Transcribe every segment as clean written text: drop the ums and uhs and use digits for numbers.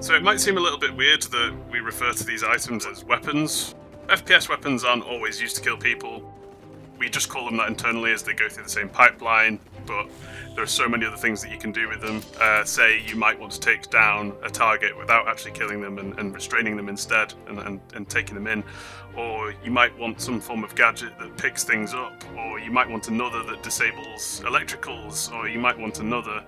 So it might seem a little bit weird that we refer to these items as weapons. FPS weapons aren't always used to kill people. We just call them that internally as they go through the same pipeline, but there are so many other things that you can do with them. Say you might want to take down a target without actually killing them and restraining them instead and taking them in. Or you might want some form of gadget that picks things up, or you might want another that disables electricals, or you might want another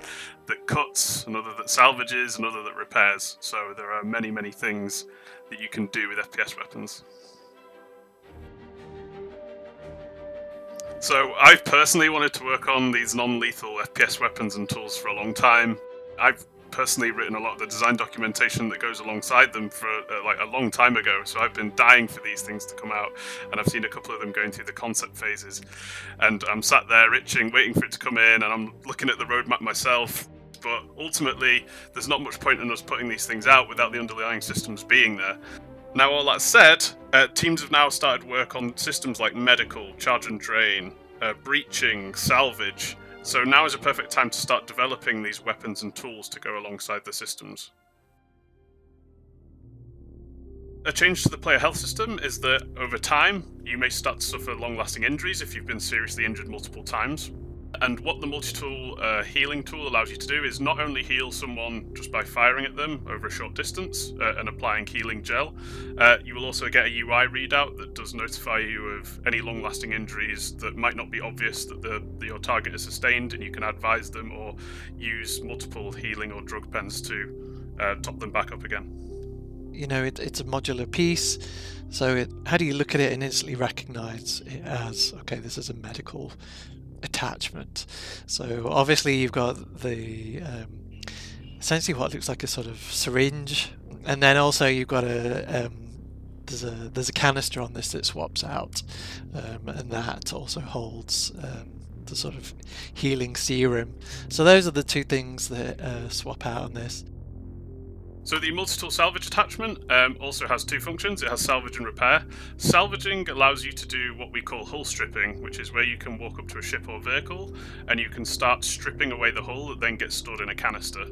that cuts, another that salvages, another that repairs. So there are many, many things that you can do with FPS weapons. So I've personally wanted to work on these non-lethal FPS weapons and tools for a long time. I've personally written a lot of the design documentation that goes alongside them for like a long time ago, so I've been dying for these things to come out, and I've seen a couple of them going through the concept phases, and I'm sat there itching, waiting for it to come in, and I'm looking at the roadmap myself. But ultimately, there's not much point in us putting these things out without the underlying systems being there. Now, all that said, teams have now started work on systems like medical, charge and drain, breaching, salvage. So now is a perfect time to start developing these weapons and tools to go alongside the systems. A change to the player health system is that over time, you may start to suffer long-lasting injuries if you've been seriously injured multiple times. And what the multi-tool healing tool allows you to do is not only heal someone just by firing at them over a short distance and applying healing gel, you will also get a UI readout that does notify you of any long-lasting injuries that might not be obvious that your target has sustained, and you can advise them or use multiple healing or drug pens to top them back up again. You know, it's a modular piece, so how do you look at it and instantly recognize it as, okay, this is a medical attachment? So obviously you've got the essentially what looks like a sort of syringe, and then also you've got there's a canister on this that swaps out, and that also holds the sort of healing serum. So those are the two things that swap out on this. So the multi-tool salvage attachment also has two functions. It has salvage and repair. Salvaging allows you to do what we call hull stripping, which is where you can walk up to a ship or vehicle and you can start stripping away the hull that then gets stored in a canister.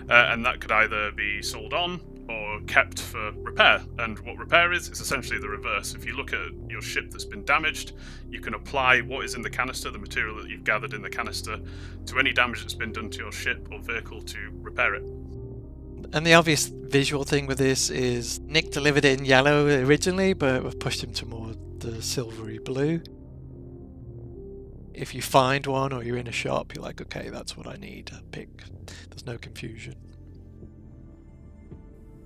And that could either be sold on or kept for repair. And what repair is essentially the reverse. If you look at your ship that's been damaged, you can apply what is in the canister, the material that you've gathered in the canister, to any damage that's been done to your ship or vehicle to repair it. And the obvious visual thing with this is Nick delivered it in yellow originally, but we've pushed him to more the silvery blue. If you find one or you're in a shop, you're like, okay, that's what I need. Pick. There's no confusion.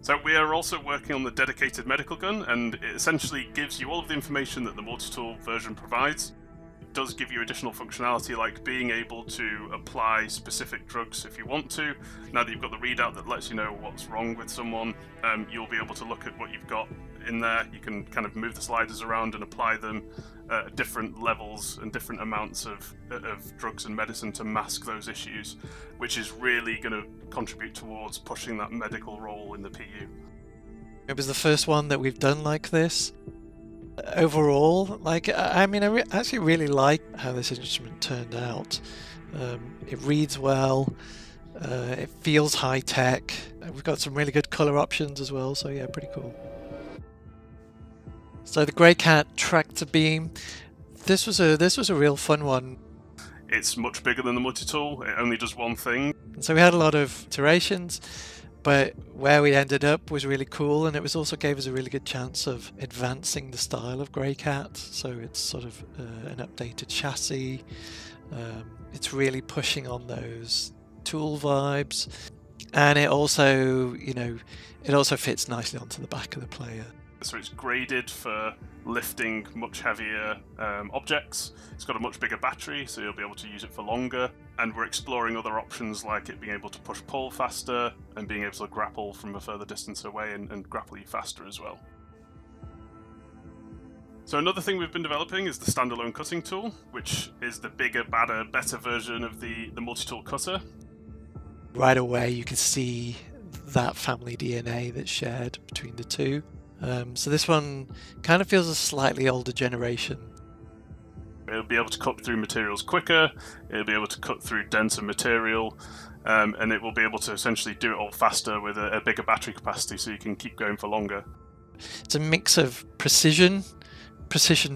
So we are also working on the dedicated medical gun, and it essentially gives you all of the information that the multi-tool version provides. Does give you additional functionality like being able to apply specific drugs if you want to. Now that you've got the readout that lets you know what's wrong with someone, you'll be able to look at what you've got in there. You can kind of move the sliders around and apply them at different levels and different amounts of drugs and medicine to mask those issues, which is really going to contribute towards pushing that medical role in the PU. It was the first one that we've done like this. Overall, like, I mean, I actually really like how this instrument turned out. It reads well, it feels high-tech, we've got some really good colour options as well, so yeah, pretty cool. So the Greycat tractor beam, this was a real fun one. It's much bigger than the multi-tool, it only does one thing. So we had a lot of iterations, but where we ended up was really cool, and it was also gave us a really good chance of advancing the style of Greycat. So it's sort of an updated chassis. It's really pushing on those tool vibes, and it also, you know, it also fits nicely onto the back of the player. So it's graded for lifting much heavier objects. It's got a much bigger battery, so you'll be able to use it for longer. And we're exploring other options like it being able to push-pull faster and being able to grapple from a further distance away and grapple you faster as well. So another thing we've been developing is the Standalone cutting tool, which is the bigger, badder, better version of the multi-tool cutter. Right away you can see that family DNA that's shared between the two. So this one kind of feels a slightly older generation. It'll be able to cut through materials quicker, it'll be able to cut through denser material, and it will be able to essentially do it all faster with a bigger battery capacity, so you can keep going for longer. It's a mix of precision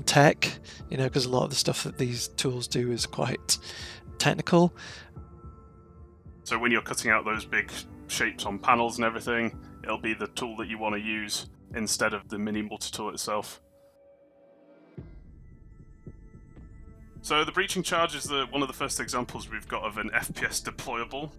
tech, because a lot of the stuff that these tools do is quite technical. So when you're cutting out those big shapes on panels and everything, it'll be the tool that you want to use instead of the mini multi-tool itself. So the breaching charge is one of the first examples we've got of an FPS deployable.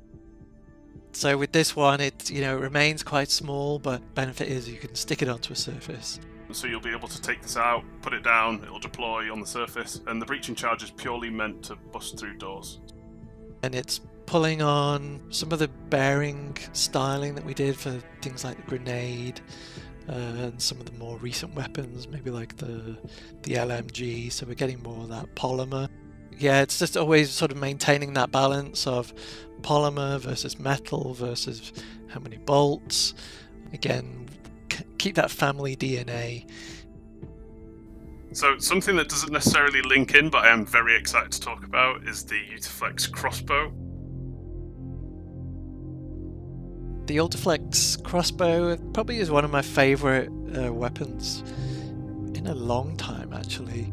So with this one, it remains quite small, but benefit is you can stick it onto a surface. So you'll be able to take this out, put it down, it'll deploy on the surface, and the breaching charge is purely meant to bust through doors. And it's pulling on some of the bearing styling that we did for things like the grenade and some of the more recent weapons, maybe like the LMG, so we're getting more of that polymer. Yeah, it's just always sort of maintaining that balance of polymer versus metal versus how many bolts. Again, keep that family DNA. So something that doesn't necessarily link in, but I am very excited to talk about, is the Ultraflex crossbow. The Ultraflex crossbow probably is one of my favourite weapons in a long time, actually.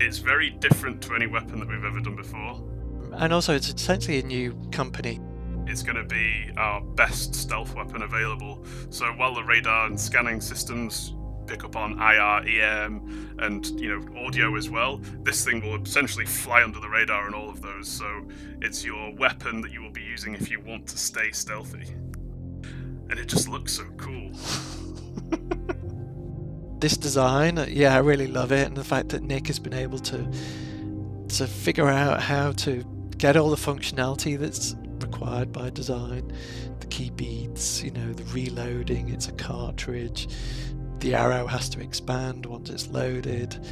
It's very different to any weapon that we've ever done before. And also it's essentially a new company. It's going to be our best stealth weapon available. So while the radar and scanning systems pick up on IR, EM, and audio as well, this thing will essentially fly under the radar and all of those. So it's your weapon that you will be using if you want to stay stealthy. And it just looks so cool. This design, yeah, I really love it, and the fact that Nick has been able to figure out how to get all the functionality that's required by design. The key beads, the reloading, it's a cartridge. The arrow has to expand once it's loaded.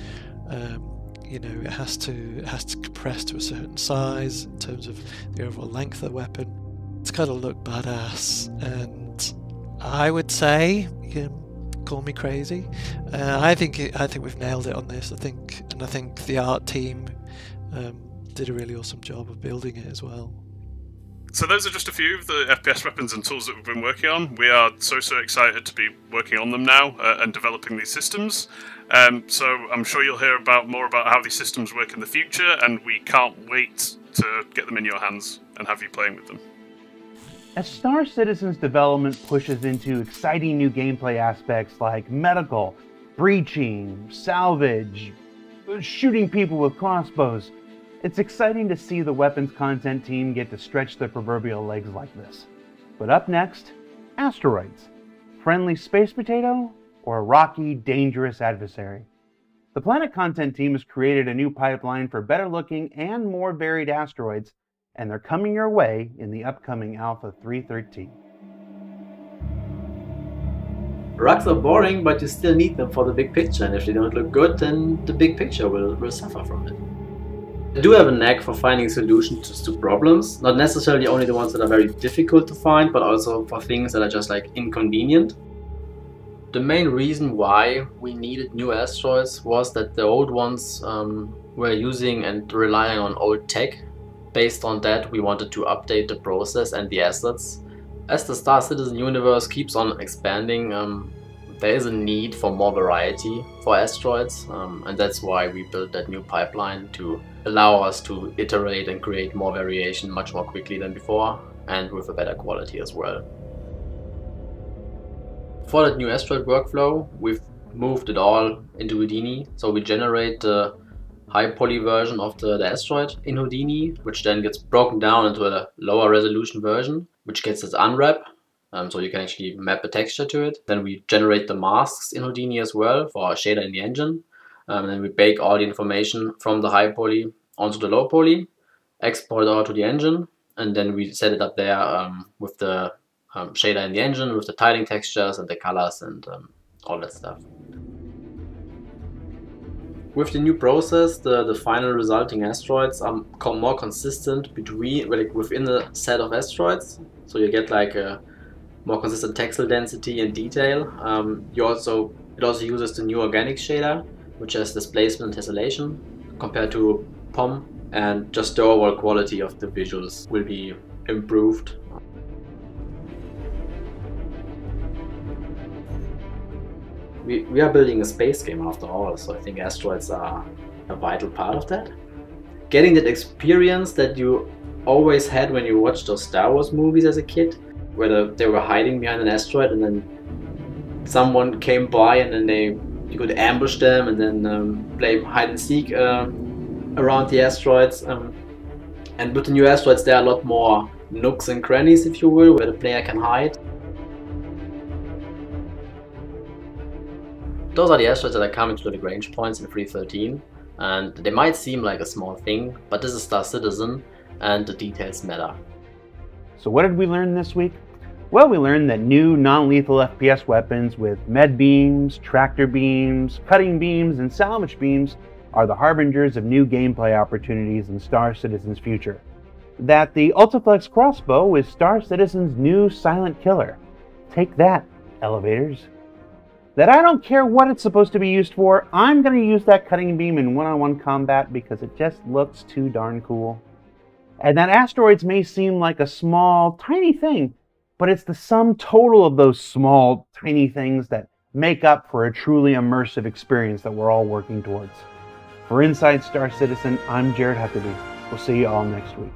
It has to compress to a certain size in terms of the overall length of the weapon. It's got to look badass, and I would say, call me crazy, I think we've nailed it on this. I think the art team did a really awesome job of building it as well. So those are just a few of the FPS weapons and tools that we've been working on. We are so excited to be working on them now and developing these systems. So I'm sure you'll hear more about how these systems work in the future, and we can't wait to get them in your hands and have you playing with them. As Star Citizen's development pushes into exciting new gameplay aspects like medical, breaching, salvage, shooting people with crossbows, it's exciting to see the weapons content team get to stretch their proverbial legs like this. But up next, Asteroids. Friendly space potato or a rocky, dangerous adversary? The Planet content team has created a new pipeline for better looking and more varied asteroids, and they're coming your way in the upcoming Alpha 313. Rugs are boring, but you still need them for the big picture, and if they don't look good, then the big picture will suffer from it. I do have a knack for finding solutions to problems, not necessarily only the ones that are very difficult to find, but also for things that are just like inconvenient. The main reason why we needed new asteroids was that the old ones were using and relying on old tech. Based on that, we wanted to update the process and the assets. As the Star Citizen universe keeps on expanding, there is a need for more variety for asteroids, and that's why we built that new pipeline to allow us to iterate and create more variation much more quickly than before, and with a better quality as well. For that new asteroid workflow, we've moved it all into Houdini, so we generate the high poly version of the asteroid in Houdini, which then gets broken down into a lower resolution version, which gets its unwrap, so you can actually map a texture to it. Then we generate the masks in Houdini as well for our shader in the engine. And then we bake all the information from the high poly onto the low poly, export it out to the engine, and then we set it up there with the shader in the engine, with the tiling textures and the colors and all that stuff. With the new process, the final resulting asteroids are more consistent within the set of asteroids. So you get like a more consistent texel density and detail. It also uses the new organic shader, which has displacement and tessellation. compared to POM, and just the overall quality of the visuals will be improved. We are building a space game after all, so I think asteroids are a vital part of that. Getting that experience that you always had when you watched those Star Wars movies as a kid, where they were hiding behind an asteroid and then someone came by and then you could ambush them and then play hide and seek around the asteroids. And with the new asteroids there are a lot more nooks and crannies, if you will, where the player can hide. Those are the asteroids that are coming to the Lagrange points in 3.13, and they might seem like a small thing, but this is Star Citizen and the details matter. So what did we learn this week? Well, we learned that new non-lethal FPS weapons with med beams, tractor beams, cutting beams, and salvage beams are the harbingers of new gameplay opportunities in Star Citizen's future. That the Ultraflex crossbow is Star Citizen's new silent killer. Take that, elevators. That I don't care what it's supposed to be used for, I'm going to use that cutting beam in one-on-one combat because it just looks too darn cool. And that asteroids may seem like a small, tiny thing, but it's the sum total of those small, tiny things that make up for a truly immersive experience that we're all working towards. For Inside Star Citizen, I'm Jared Huckabee. We'll see you all next week.